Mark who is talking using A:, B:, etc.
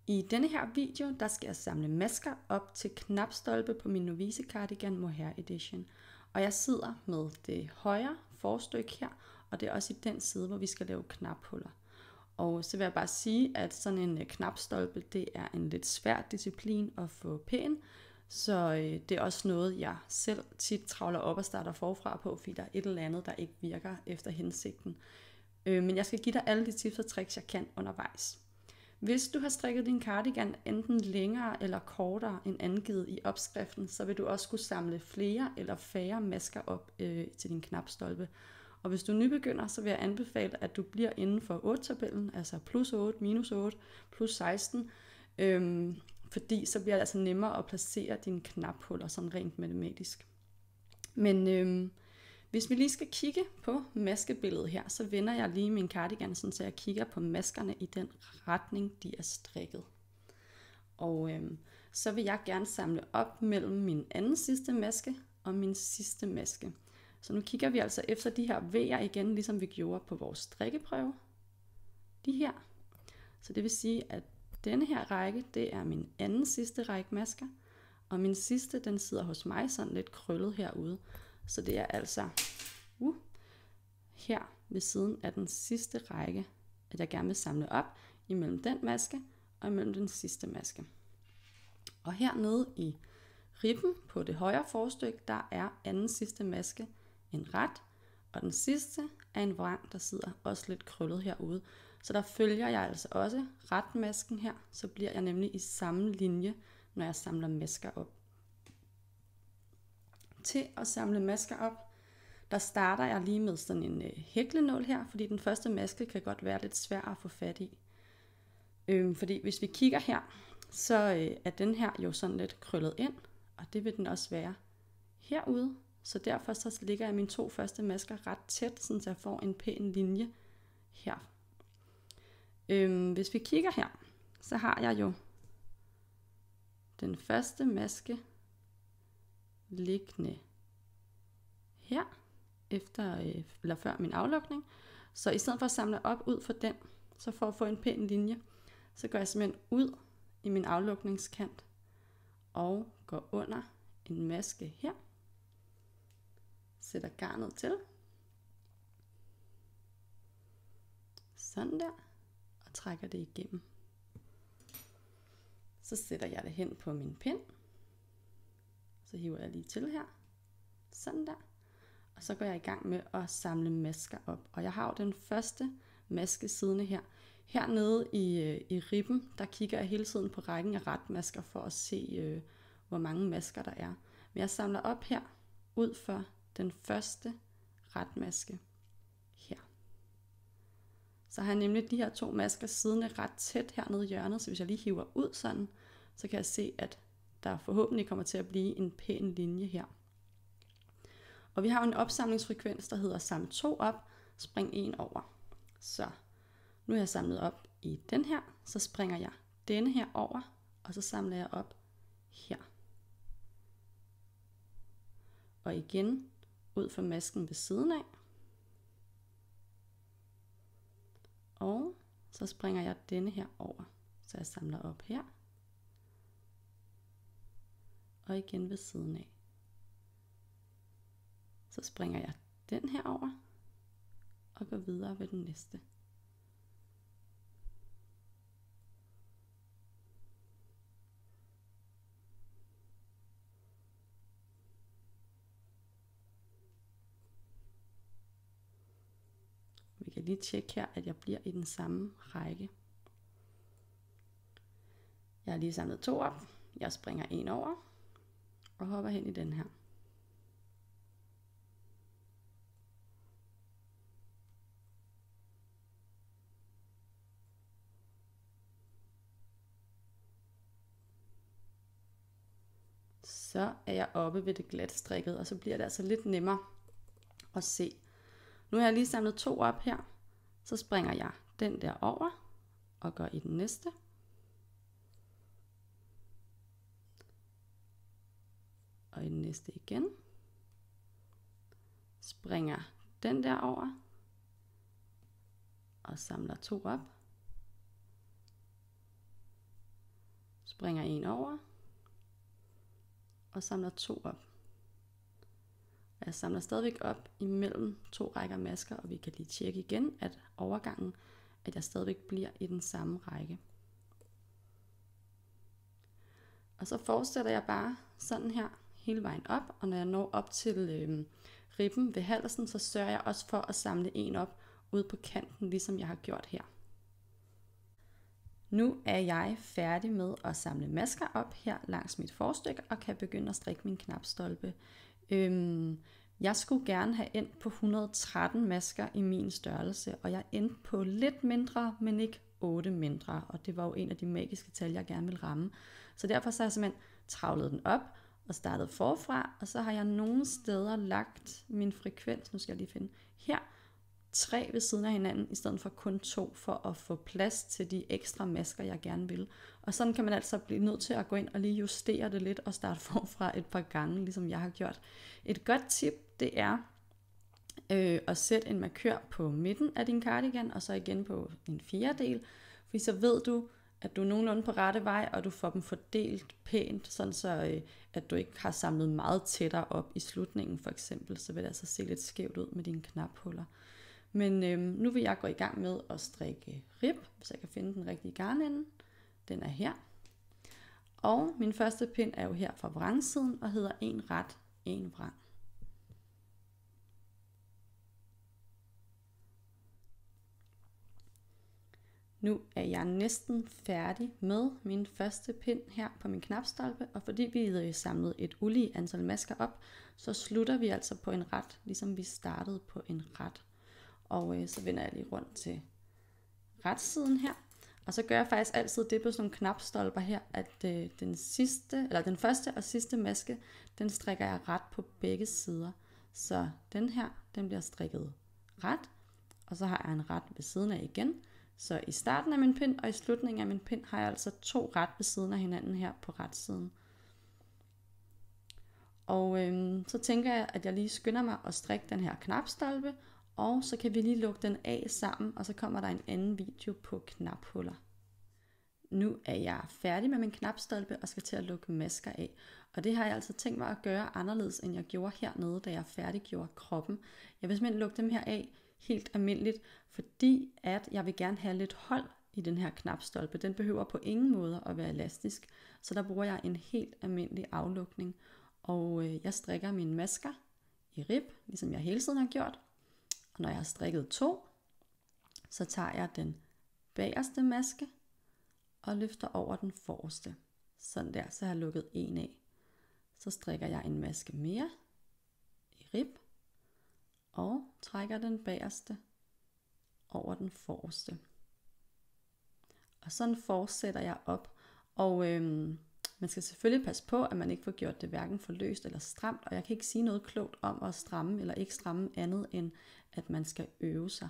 A: I denne her video, der skal jeg samle masker op til knapstolpe på min Novice Cardigan Mohair Edition. Og jeg sidder med det højre forstykke her, og det er også i den side, hvor vi skal lave knaphuller. Og så vil jeg bare sige, at sådan en knapstolpe, det er en lidt svær disciplin at få pæn. Så det er også noget, jeg selv tit travler op og starter forfra på, fordi der er et eller andet, der ikke virker efter hensigten. Men jeg skal give dig alle de tips og tricks, jeg kan undervejs. Hvis du har strikket din cardigan enten længere eller kortere end angivet i opskriften, så vil du også skulle samle flere eller færre masker op til din knapstolpe. Og hvis du er nybegynder, så vil jeg anbefale, at du bliver inden for 8-tabellen, altså plus 8, minus 8, plus 16, fordi så bliver det altså nemmere at placere dine knaphuller sådan rent matematisk. Men hvis vi lige skal kigge på maskebilledet her, så vender jeg lige min cardigan, så jeg kigger på maskerne i den retning, de er strikket. Og så vil jeg gerne samle op mellem min anden sidste maske og min sidste maske. Så nu kigger vi altså efter de her V'er igen, ligesom vi gjorde på vores strikkeprøve. De her. Så det vil sige, at denne her række, det er min anden sidste række masker. Og min sidste, den sidder hos mig sådan lidt krøllet herude. Så det er altså her ved siden af den sidste række, at jeg gerne vil samle op imellem den maske og imellem den sidste maske. Og hernede i ribben på det højre forstykke, der er anden sidste maske en ret, og den sidste er en vrang, der sidder også lidt krøllet herude. Så der følger jeg altså også retmasken her, så bliver jeg nemlig i samme linje, når jeg samler masker op. Til at samle masker op, der starter jeg lige med sådan en hæklenål her, fordi den første maske kan godt være lidt svær at få fat i. Fordi hvis vi kigger her, så er den her jo sådan lidt krøllet ind, og det vil den også være herude. Så derfor så lægger jeg mine to første masker ret tæt, så jeg får en pæn linje her. Hvis vi kigger her, så har jeg jo den første maske liggende her eller før min aflukning. Så i stedet for at samle op ud for den, så for at få en pæn linje, så går jeg simpelthen ud i min aflukningskant og går under en maske her. Sætter garnet til. Sådan der. Og trækker det igennem. Så sætter jeg det hen på min pind. Så hiver jeg lige til her. Sådan der. Og så går jeg i gang med at samle masker op. Og jeg har jo den første maske siddende her. Hernede i ribben, der kigger jeg hele tiden på rækken af retmasker for at se, hvor mange masker der er. Men jeg samler op her ud for den første retmaske her. Så har jeg nemlig de her to masker siddende ret tæt hernede i hjørnet, så hvis jeg lige hiver ud sådan, så kan jeg se, at der forhåbentlig kommer til at blive en pæn linje her. Og vi har jo en opsamlingsfrekvens, der hedder samle 2 op, spring 1 over. Så nu er jeg samlet op i den her, så springer jeg denne her over, og så samler jeg op her. Og igen ud for masken ved siden af. Og så springer jeg denne her over, så jeg samler op her. Og igen ved siden af. Så springer jeg den her over og går videre ved den næste. Vi kan lige tjekke her, at jeg bliver i den samme række. Jeg har lige samlet 2 op. Jeg springer 1 over og hopper hen i den her. Så er jeg oppe ved det glat strikket, og så bliver det altså lidt nemmere at se. Nu har jeg lige samlet 2 op her, så springer jeg den der over og går i den næste. Og i den næste igen. Springer den der over og samler 2 op. springer en over og samler 2 op. Og jeg samler stadigvæk op imellem 2 rækker masker, og vi kan lige tjekke igen, at overgangen, at jeg stadigvæk bliver i den samme række. Og så fortsætter jeg bare sådan her hele vejen op, og når jeg når op til ribben ved halsen, så sørger jeg også for at samle en op ude på kanten, ligesom jeg har gjort her. Nu er jeg færdig med at samle masker op her langs mit forstykke, og kan begynde at strikke min knapstolpe. Jeg skulle gerne have endt på 113 masker i min størrelse, og jeg endte på lidt mindre, men ikke 8 mindre, og det var jo en af de magiske tal, jeg gerne ville ramme. Så derfor så har jeg simpelthen travlet den op og startet forfra, og så har jeg nogle steder lagt min frekvens, nu skal jeg lige finde, her 3 ved siden af hinanden, i stedet for kun 2, for at få plads til de ekstra masker, jeg gerne vil. Og sådan kan man altså blive nødt til at gå ind og lige justere det lidt, og starte forfra et par gange, ligesom jeg har gjort. Et godt tip, det er at sætte en markør på midten af din cardigan, og så igen på en 4/4, fordi så ved du, at du er nogenlunde på rette vej, og du får dem fordelt pænt, sådan så at du ikke har samlet meget tættere op i slutningen for eksempel, så vil det altså se lidt skævt ud med dine knaphuller. Men nu vil jeg gå i gang med at strikke rib, hvis jeg kan finde den rigtige garnende. Den er her. Og min første pind er jo her fra vrangsiden og hedder en ret, en vrang. Nu er jeg næsten færdig med min første pind her på min knapstolpe, og fordi vi havde samlet et ulige antal masker op, så slutter vi altså på en ret, ligesom vi startede på en ret. Og så vender jeg lige rundt til retsiden her, og så gør jeg faktisk altid det på sådan nogle knapstolper her, at den første og sidste maske, den strikker jeg ret på begge sider. Så den her, den bliver strikket ret, og så har jeg en ret ved siden af igen. Så i starten af min pind og i slutningen af min pind har jeg altså 2 ret ved siden af hinanden her på retsiden. Og så tænker jeg, at jeg lige skynder mig at strikke den her knapstolpe, og så kan vi lige lukke den af sammen, og så kommer der en anden video på knaphuller. Nu er jeg færdig med min knapstolpe og skal til at lukke masker af. Og det har jeg altså tænkt mig at gøre anderledes, end jeg gjorde hernede, da jeg færdiggjorde kroppen. Jeg vil simpelthen lukke dem her af helt almindeligt, fordi at jeg vil gerne have lidt hold i den her knapstolpe. Den behøver på ingen måde at være elastisk, så der bruger jeg en helt almindelig aflukning. Og jeg strikker mine masker i rib, ligesom jeg hele tiden har gjort. Og når jeg har strikket 2, så tager jeg den bagerste maske og løfter over den forreste. Sådan der, så har jeg lukket en af. Så strikker jeg en maske mere i rib og trækker den bagerste over den forreste. Og sådan fortsætter jeg op. Og man skal selvfølgelig passe på, at man ikke får gjort det hverken for løst eller stramt. Og jeg kan ikke sige noget klogt om at stramme eller ikke stramme andet, end at man skal øve sig.